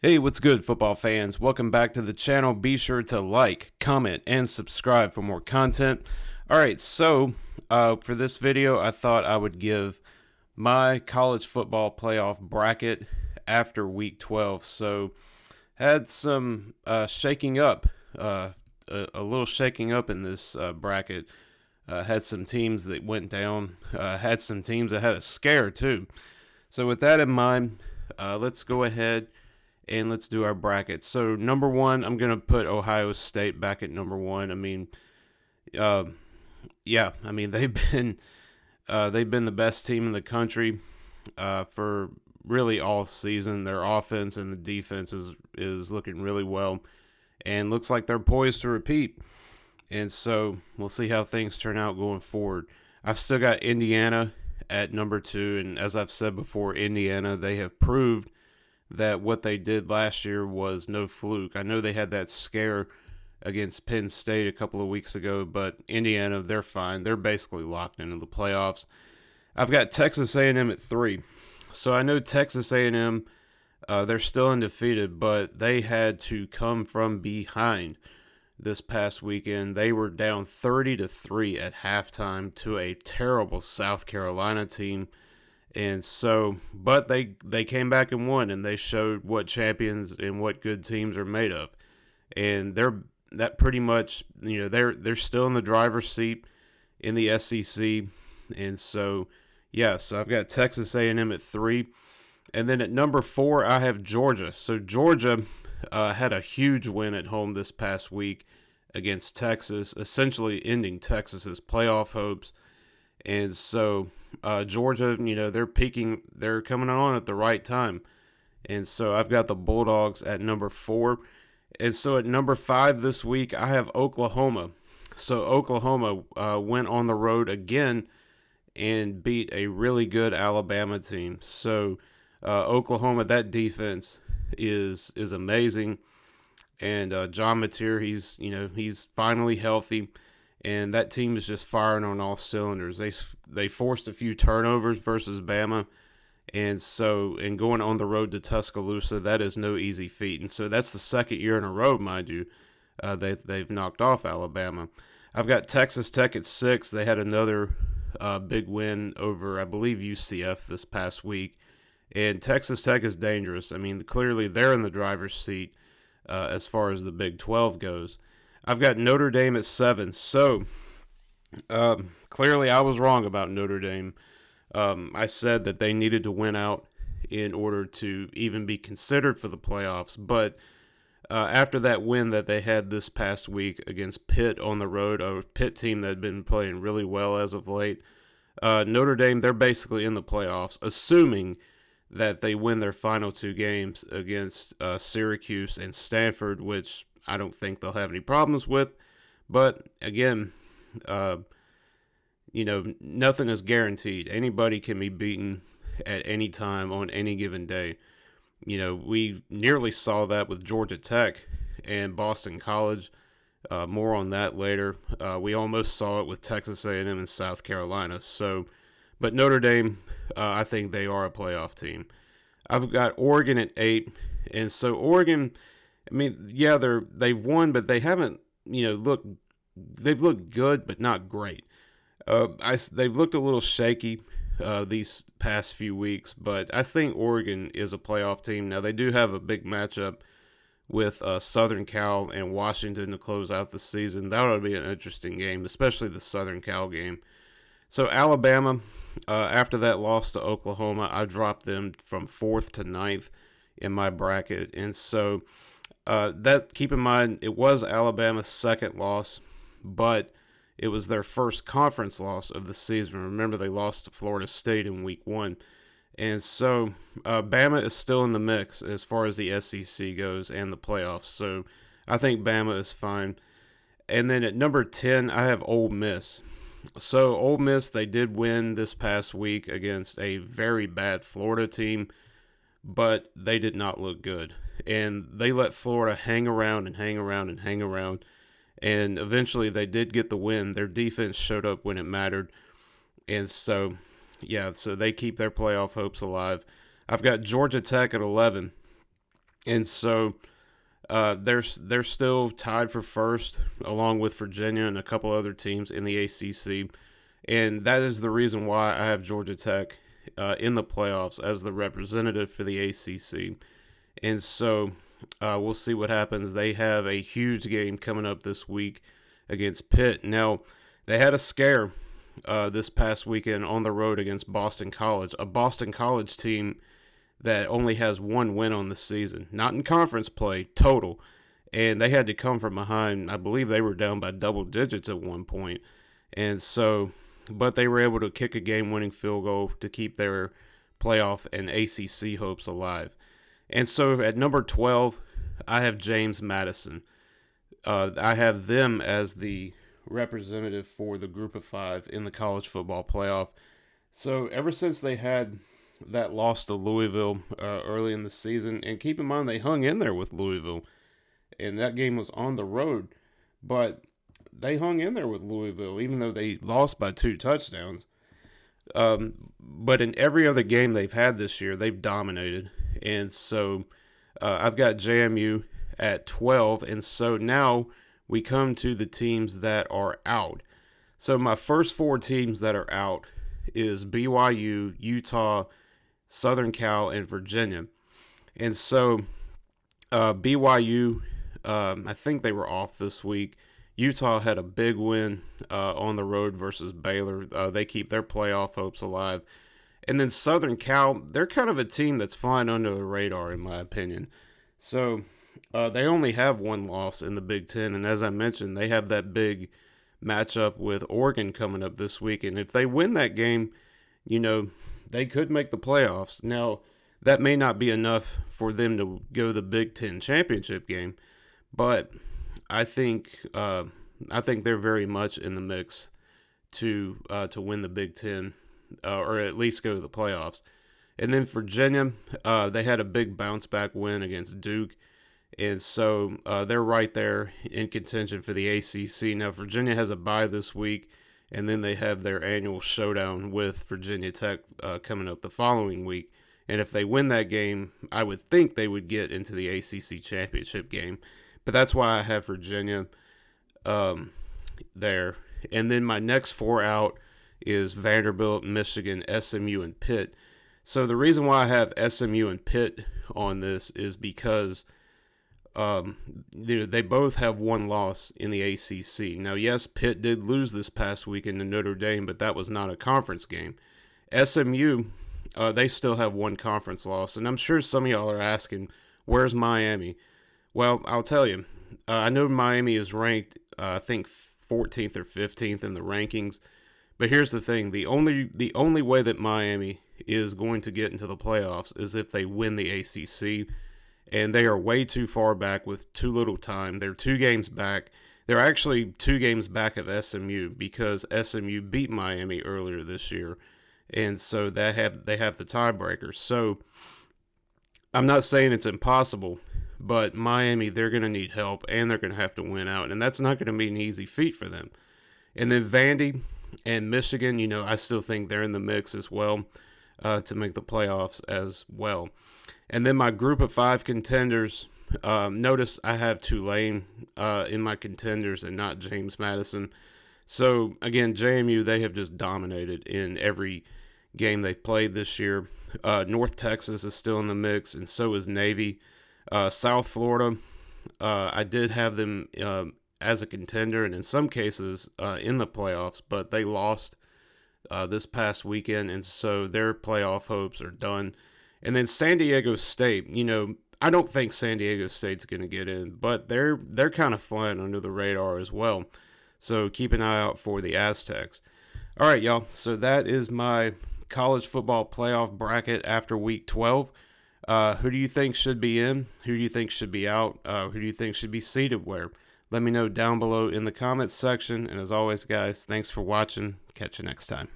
Hey, what's good, football fans? Welcome back to the channel. Be sure to like, comment, and subscribe for more content. Alright, so for this video, I thought I would give my college football playoff bracket after week 12. So, had some shaking up, a little shaking up in this bracket. Had some teams that went down, had some teams that had a scare too. So, with that in mind, let's go ahead and let's do our brackets. So number one, I'm gonna put Ohio State back at number one. I mean, they've been the best team in the country for really all season. Their offense and the defense is looking really well, and looks like they're poised to repeat. And so we'll see how things turn out going forward. I've still got Indiana at number two, and as I've said before, Indiana, they have proved that what they did last year was no fluke. I know they had that scare against Penn State a couple of weeks ago, but Indiana, they're fine. They're basically locked into the playoffs. I've got Texas A&M at 3. So I know Texas A&M, they're still undefeated, but they had to come from behind this past weekend. They were down 30-3 at halftime to a terrible South Carolina team. And so, but they came back and won, and they showed what champions and what good teams are made of. And that pretty much, they're still in the driver's seat in the SEC. And so, yeah, so I've got Texas A&M at 3. And then at number 4, I have Georgia. So Georgia had a huge win at home this past week against Texas, essentially ending Texas's playoff hopes. And so Georgia, they're peaking. They're coming on at the right time. And so I've got the Bulldogs at number 4. And so at number 5 this week, I have Oklahoma. So Oklahoma went on the road again and beat a really good Alabama team. So Oklahoma, that defense is amazing. And John Mateer, he's finally healthy. And that team is just firing on all cylinders. They forced a few turnovers versus Bama, and going on the road to Tuscaloosa, that is no easy feat. And so that's the second year in a row, mind you, they've knocked off Alabama. I've got Texas Tech at 6. They had another big win over, I believe, UCF this past week. And Texas Tech is dangerous. I mean, clearly they're in the driver's seat as far as the Big 12 goes. I've got Notre Dame at 7. So, clearly I was wrong about Notre Dame. I said that they needed to win out in order to even be considered for the playoffs. But after that win that they had this past week against Pitt on the road, a Pitt team that had been playing really well as of late, Notre Dame, they're basically in the playoffs, assuming that they win their final 2 games against Syracuse and Stanford, which I don't think they'll have any problems with. But again, nothing is guaranteed. Anybody can be beaten at any time on any given day. We nearly saw that with Georgia Tech and Boston College. More on that later. We almost saw it with Texas A&M and South Carolina. So, but Notre Dame, I think they are a playoff team. I've got Oregon at 8, and so Oregon, I mean, yeah, they've won, but they haven't, they've looked good, but not great. They've looked a little shaky these past few weeks, but I think Oregon is a playoff team. Now, they do have a big matchup with Southern Cal and Washington to close out the season. That would be an interesting game, especially the Southern Cal game. So Alabama, after that loss to Oklahoma, I dropped them from 4th to 9th in my bracket. And so keep in mind, it was Alabama's second loss, but it was their first conference loss of the season. Remember, they lost to Florida State in week 1. And so Bama is still in the mix as far as the SEC goes and the playoffs. So I think Bama is fine. And then at number 10, I have Ole Miss. So Ole Miss, they did win this past week against a very bad Florida team, but they did not look good. And they let Florida hang around and hang around and hang around. And eventually they did get the win. Their defense showed up when it mattered. And so, yeah, so they keep their playoff hopes alive. I've got Georgia Tech at 11. And so they're still tied for first, along with Virginia and a couple other teams in the ACC. And that is the reason why I have Georgia Tech in the playoffs as the representative for the ACC. And so we'll see what happens. They have a huge game coming up this week against Pitt. Now, they had a scare this past weekend on the road against Boston College, a Boston College team that only has one win on the season, not in conference play, total. And they had to come from behind. I believe they were down by double digits at one point. And so, but they were able to kick a game-winning field goal to keep their playoff and ACC hopes alive. And so at number 12, I have James Madison. I have them as the representative for the group of five in the college football playoff. So ever since they had that loss to Louisville early in the season, and keep in mind they hung in there with Louisville, and that game was on the road, but they hung in there with Louisville even though they lost by 2 touchdowns. But in every other game they've had this year, they've dominated. And so I've got JMU at 12. And so now we come to the teams that are out. So my first 4 teams that are out is BYU, Utah, Southern Cal, and Virginia. And so BYU, I think they were off this week. Utah had a big win on the road versus Baylor. They keep their playoff hopes alive. And then Southern Cal, they're kind of a team that's flying under the radar, in my opinion. So they only have one loss in the Big Ten. And as I mentioned, they have that big matchup with Oregon coming up this week. And if they win that game, they could make the playoffs. Now, that may not be enough for them to go to the Big Ten championship game, but I think they're very much in the mix to win the Big Ten, or at least go to the playoffs. And then Virginia, they had a big bounce back win against Duke, and so they're right there in contention for the ACC. Now Virginia has a bye this week, and then they have their annual showdown with Virginia Tech coming up the following week. And if they win that game, I would think they would get into the ACC championship game. But that's why I have Virginia there. And then my next 4 out is Vanderbilt, Michigan, SMU, and Pitt. So the reason why I have SMU and Pitt on this is because they both have one loss in the ACC. Now, yes, Pitt did lose this past weekend to Notre Dame, but that was not a conference game. SMU, they still have one conference loss. And I'm sure some of y'all are asking, where's Miami? Well, I'll tell you. I know Miami is ranked, I think, 14th or 15th in the rankings. But here's the thing. The only way that Miami is going to get into the playoffs is if they win the ACC. And they are way too far back with too little time. They're 2 games back. They're actually 2 games back of SMU because SMU beat Miami earlier this year. And so they have the tiebreaker. So I'm not saying it's impossible, but Miami, they're going to need help, and they're going to have to win out. And that's not going to be an easy feat for them. And then Vandy and Michigan, I still think they're in the mix as well to make the playoffs as well. And then my group of 5 contenders, notice I have Tulane in my contenders and not James Madison. So, again, JMU, they have just dominated in every game they've played this year. North Texas is still in the mix, and so is Navy. South Florida, I did have them as a contender, and in some cases in the playoffs, but they lost this past weekend, and so their playoff hopes are done. And then San Diego State, I don't think San Diego State's going to get in, but they're kind of flying under the radar as well. So keep an eye out for the Aztecs. All right, y'all. So that is my college football playoff bracket after week 12. Who do you think should be in? Who do you think should be out? Who do you think should be seated where? Let me know down below in the comments section. And as always, guys, thanks for watching. Catch you next time.